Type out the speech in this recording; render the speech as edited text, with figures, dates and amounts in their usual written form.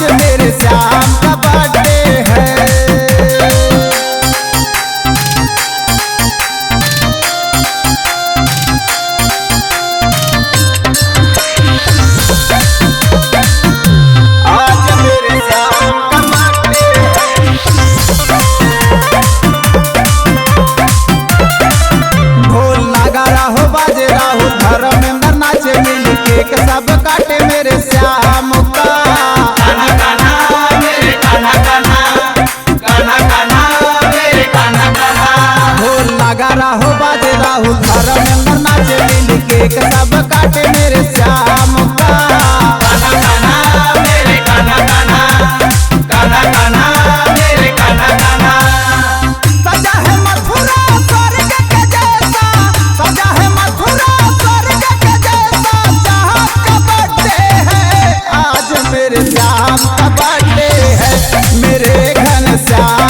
आज मेरे श्याम का बर्थडे है। केक सब काटे मेरे श्याम का, कान्हा कान्हा मेरे कान्हा कान्हा, कान्हा कान्हा मेरे कान्हा कान्हा। ढोल लगा रहो बाजे राहु घर में अंदर नाचे मिल केक सब काटे मेरे श्याम का, कान्हा कान्हा मेरे कान्हा कान्हा, कान्हा कान्हा मेरे कान्हा कान्हा। सजा है मथुरा स्वर्ग के जैसा, सजा है मथुरा स्वर्ग के जैसा, जहाँ का बर्थडे है आज मेरे श्याम का बर्थडे है, मेरे घनश्याम